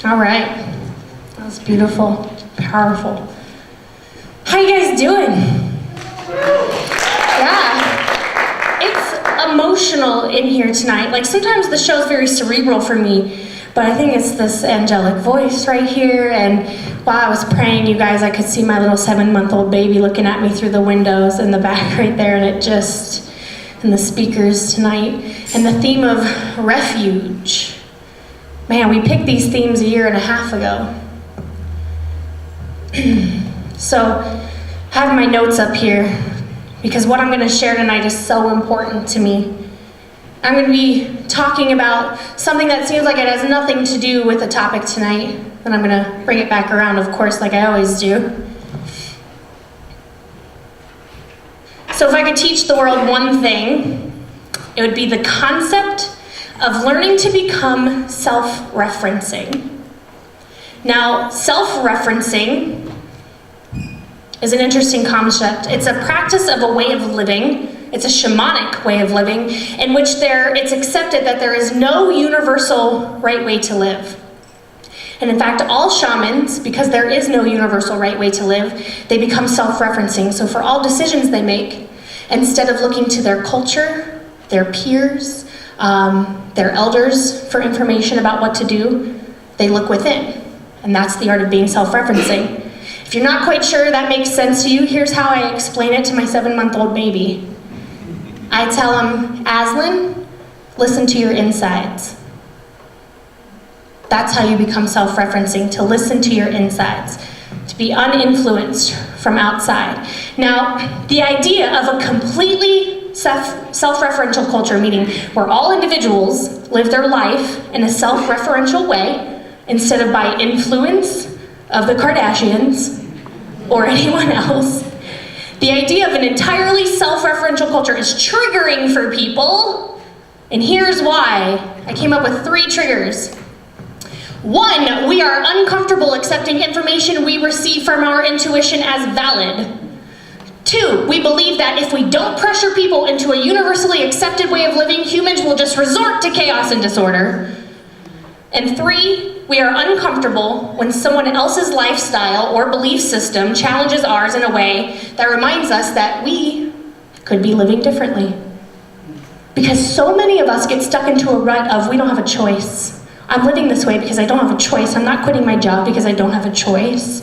All right, that was beautiful, powerful. How you guys doing? Yeah, it's emotional in here tonight. Like sometimes the show's very cerebral for me, but I think it's this angelic voice right here, and while I was praying, you guys, I could see my little 7-month-old baby looking at me through the windows in the back right there, and and the speakers tonight, and the theme of refuge. Man, we picked these themes 1.5 years ago. So, I have my notes up here, because what I'm going to share tonight is so important to me. I'm going to be talking about something that seems like it has nothing to do with the topic tonight, and I'm going to bring it back around, of course, like I always do. So if I could teach the world one thing, it would be the concept of learning to become self-referencing. Now, self-referencing is an interesting concept. It's a practice of a way of living. It's a shamanic way of living in which it's accepted that there is no universal right way to live. And in fact, all shamans, because there is no universal right way to live, they become self-referencing. So for all decisions they make, instead of looking to their culture, their peers, their elders for information about what to do, they look within. And that's the art of being self-referencing. If you're not quite sure that makes sense to you, here's how I explain it to my 7-month-old baby. I tell him, Aslan, listen to your insides. That's how you become self-referencing, to listen to your insides, to be uninfluenced from outside. Now, the idea of a completely self-referential culture, meaning where all individuals live their life in a self-referential way, instead of by influence of the Kardashians or anyone else. The idea of an entirely self-referential culture is triggering for people, and here's why. I came up with 3 triggers. 1, we are uncomfortable accepting information we receive from our intuition as valid. 2, we believe that if we don't pressure people into a universally accepted way of living, humans will just resort to chaos and disorder. And 3, we are uncomfortable when someone else's lifestyle or belief system challenges ours in a way that reminds us that we could be living differently. Because so many of us get stuck into a rut of we don't have a choice. I'm living this way because I don't have a choice. I'm not quitting my job because I don't have a choice.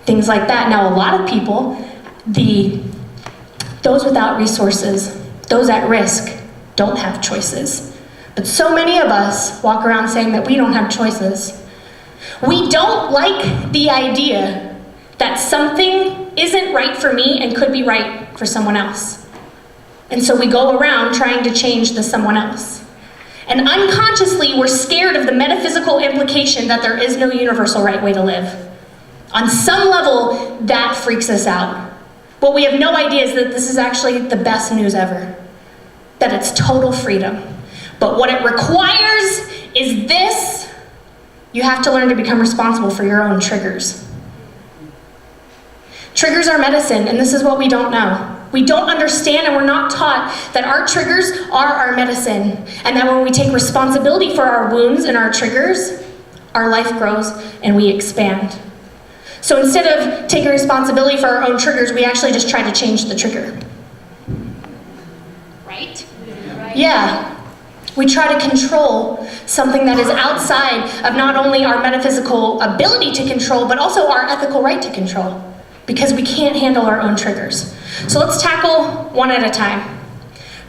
Things like that. Now, a lot of people, those without resources, those at risk, don't have choices. But so many of us walk around saying that we don't have choices. We don't like the idea that something isn't right for me and could be right for someone else. And so we go around trying to change the someone else. And unconsciously, we're scared of the metaphysical implication that there is no universal right way to live. On some level, that freaks us out. What we have no idea is that this is actually the best news ever. That it's total freedom. But what it requires is this: you have to learn to become responsible for your own triggers. Triggers are medicine, and this is what we don't know. We don't understand, and we're not taught that our triggers are our medicine, and that when we take responsibility for our wounds and our triggers, our life grows and we expand. So instead of taking responsibility for our own triggers, we actually just try to change the trigger. Right? Yeah. We try to control something that is outside of not only our metaphysical ability to control, but also our ethical right to control, because we can't handle our own triggers. So let's tackle one at a time.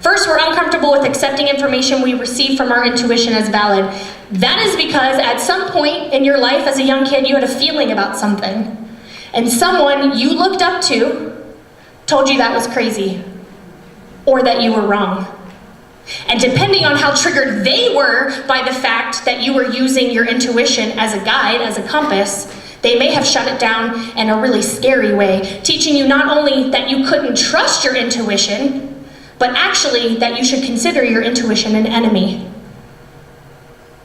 First, we're uncomfortable with accepting information we receive from our intuition as valid. That is because at some point in your life as a young kid, you had a feeling about something, and someone you looked up to told you that was crazy, or that you were wrong. And depending on how triggered they were by the fact that you were using your intuition as a guide, as a compass, they may have shut it down in a really scary way, teaching you not only that you couldn't trust your intuition, but actually that you should consider your intuition an enemy.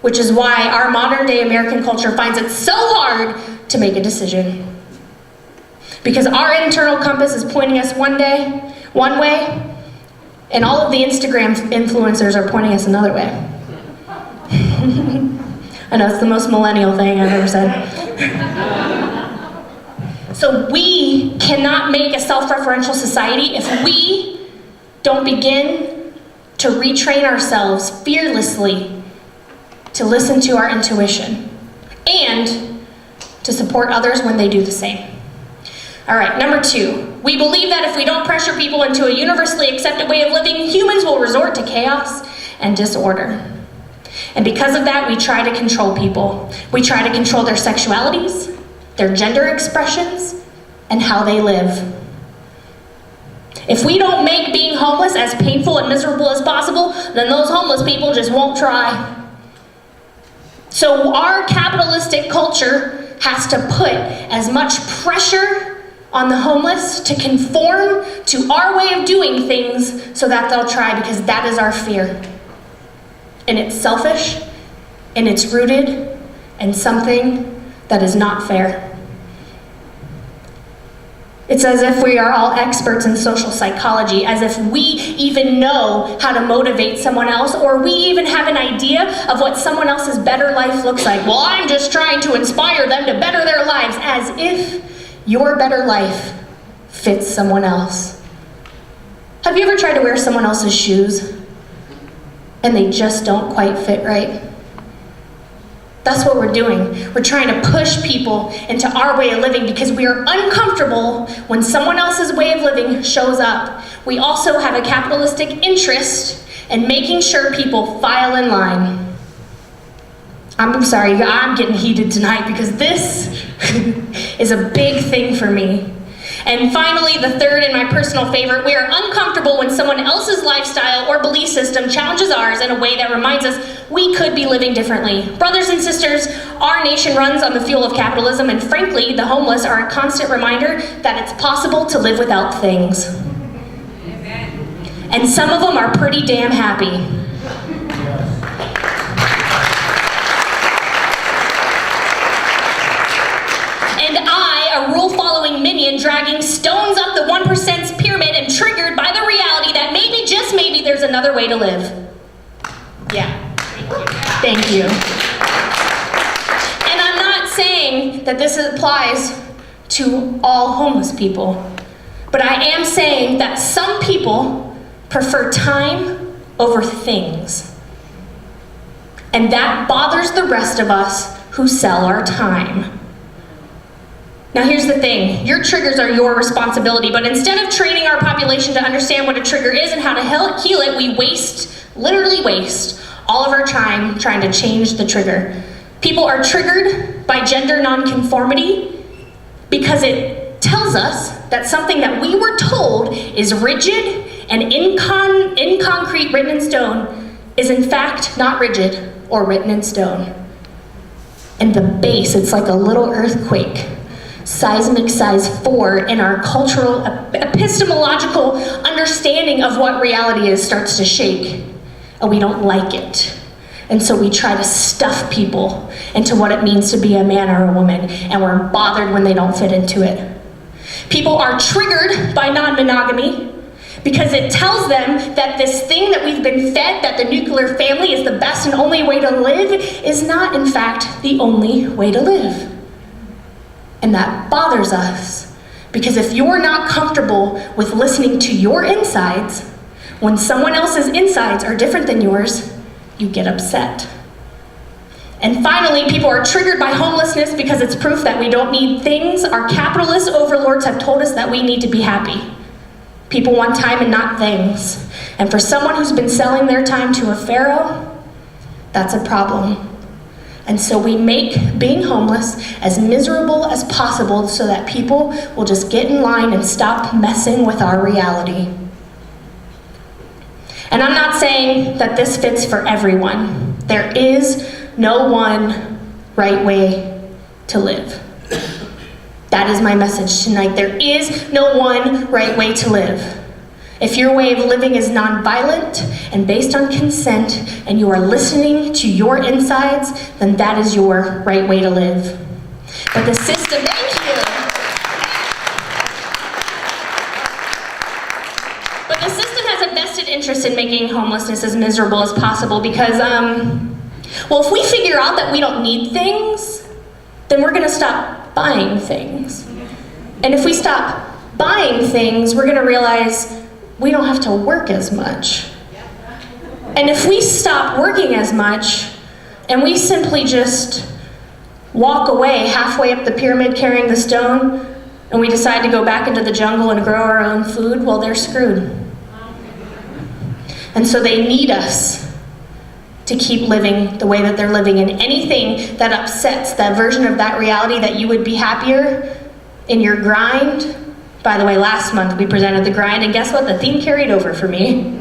Which is why our modern day American culture finds it so hard to make a decision. Because our internal compass is pointing us one way, and all of the Instagram influencers are pointing us another way. I know it's the most millennial thing I've ever said. So we cannot make a self-referential society if we don't begin to retrain ourselves fearlessly to listen to our intuition and to support others when they do the same. All right, number 2, we believe that if we don't pressure people into a universally accepted way of living, humans will resort to chaos and disorder. And because of that, we try to control people. We try to control their sexualities, their gender expressions, and how they live. If we don't make being homeless as painful and miserable as possible, then those homeless people just won't try. So our capitalistic culture has to put as much pressure on the homeless to conform to our way of doing things so that they'll try, because that is our fear. And it's selfish, and it's rooted in something that is not fair. It's as if we are all experts in social psychology, as if we even know how to motivate someone else, or we even have an idea of what someone else's better life looks like. Well, I'm just trying to inspire them to better their lives, as if your better life fits someone else. Have you ever tried to wear someone else's shoes and they just don't quite fit right? That's what we're doing. We're trying to push people into our way of living because we are uncomfortable when someone else's way of living shows up. We also have a capitalistic interest in making sure people file in line. I'm sorry, I'm getting heated tonight because this is a big thing for me. And finally, the third and my personal favorite, we are uncomfortable when someone else's lifestyle or belief system challenges ours in a way that reminds us we could be living differently. Brothers and sisters, our nation runs on the fuel of capitalism, and frankly, the homeless are a constant reminder that it's possible to live without things. And some of them are pretty damn happy. And I, a rule-following minion, dragging stones up the 1%'s pyramid, am triggered by the reality that maybe, just maybe, there's another way to live. Yeah. Thank you. And I'm not saying that this applies to all homeless people, but I am saying that some people prefer time over things. And that bothers the rest of us who sell our time. Now here's the thing, your triggers are your responsibility, but instead of training our population to understand what a trigger is and how to heal it, we literally waste all of our time trying to change the trigger. People are triggered by gender nonconformity because it tells us that something that we were told is rigid and in concrete, written in stone, is in fact not rigid or written in stone. And the base, it's like a little earthquake. Seismic size 4 in our cultural, epistemological understanding of what reality is starts to shake, and we don't like it. And so we try to stuff people into what it means to be a man or a woman, and we're bothered when they don't fit into it. People are triggered by non-monogamy because it tells them that this thing that we've been fed, that the nuclear family is the best and only way to live, is not in fact the only way to live. And that bothers us, because if you're not comfortable with listening to your insides, when someone else's insides are different than yours, you get upset. And finally, people are triggered by homelessness because it's proof that we don't need things. Our capitalist overlords have told us that we need to be happy. People want time and not things. And for someone who's been selling their time to a pharaoh, that's a problem. And so we make being homeless as miserable as possible so that people will just get in line and stop messing with our reality. And I'm not saying that this fits for everyone. There is no one right way to live. That is my message tonight. There is no one right way to live. If your way of living is nonviolent and based on consent, and you are listening to your insides, then that is your right way to live. But the system, thank you. But the system has a vested interest in making homelessness as miserable as possible because Well, if we figure out that we don't need things, then we're gonna stop buying things. And if we stop buying things, we're gonna realize we don't have to work as much. And if we stop working as much, and we simply just walk away halfway up the pyramid carrying the stone, and we decide to go back into the jungle and grow our own food, well, they're screwed. And so they need us to keep living the way that they're living. And anything that upsets that version of that reality that you would be happier in your grind. By the way, last month we presented the grind, and guess what? The theme carried over for me.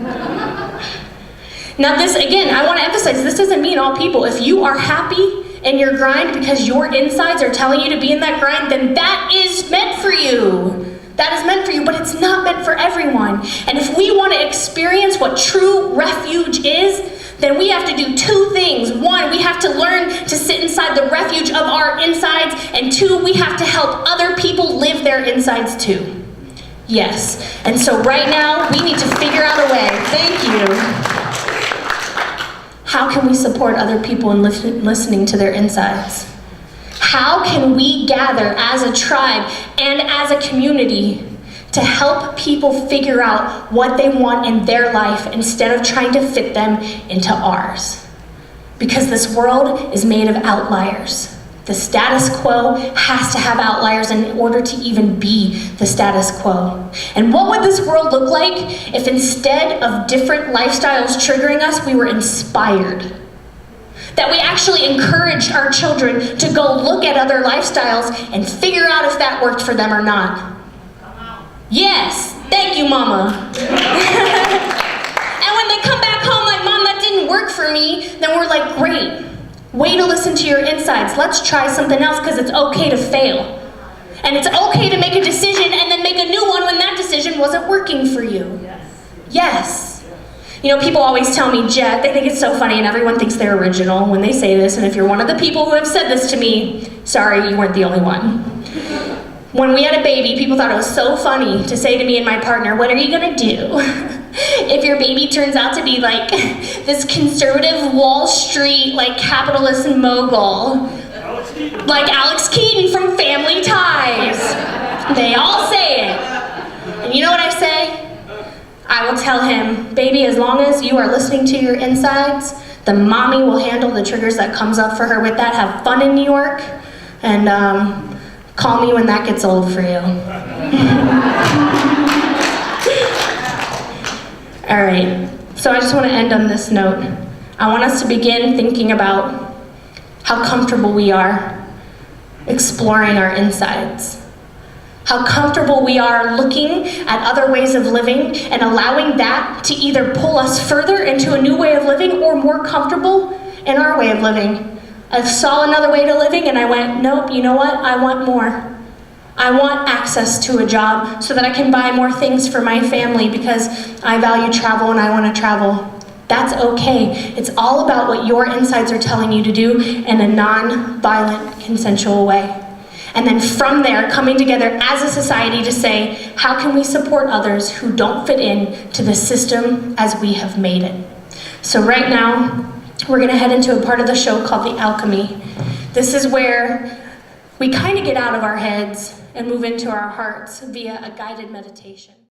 Now this, again, I want to emphasize, this doesn't mean all people. If you are happy in your grind because your insides are telling you to be in that grind, then that is meant for you. That is meant for you, but it's not meant for everyone. And if we want to experience what true refuge is, then we have to do two things. One, we have to learn to sit inside the refuge of our insides, and two, we have to help other people live their insides too. Yes, and so right now, we need to figure out a way, thank you. How can we support other people in listening to their insides? How can we gather as a tribe and as a community to help people figure out what they want in their life instead of trying to fit them into ours? Because this world is made of outliers. The status quo has to have outliers in order to even be the status quo. And what would this world look like if instead of different lifestyles triggering us, we were inspired? That we actually encouraged our children to go look at other lifestyles and figure out if that worked for them or not. Yes, thank you, Mama. And when they come back home like, Mom, that didn't work for me, then we're like, great. Way to listen to your insides. Let's try something else, because it's okay to fail. And it's okay to make a decision and then make a new one when that decision wasn't working for you. Yes. You know, people always tell me, Jet, they think it's so funny and everyone thinks they're original when they say this, and if you're one of the people who have said this to me, sorry, you weren't the only one. When we had a baby, people thought it was so funny to say to me and my partner, what are you gonna do if your baby turns out to be like this conservative Wall Street, like capitalist mogul, like Alex Keaton from Family Ties? They all say it. And you know what I say? I will tell him, baby, as long as you are listening to your insides, the mommy will handle the triggers that comes up for her with that. Have fun in New York, and call me when that gets old for you. All right, so I just want to end on this note. I want us to begin thinking about how comfortable we are exploring our insides. How comfortable we are looking at other ways of living and allowing that to either pull us further into a new way of living or more comfortable in our way of living. I saw another way to living and I went, nope, you know what? I want more. I want access to a job so that I can buy more things for my family because I value travel and I want to travel. That's okay. It's all about what your insides are telling you to do in a non-violent, consensual way. And then from there, coming together as a society to say, how can we support others who don't fit in to the system as we have made it? So right now, we're gonna head into a part of the show called The Alchemy. This is where we kind of get out of our heads and move into our hearts via a guided meditation.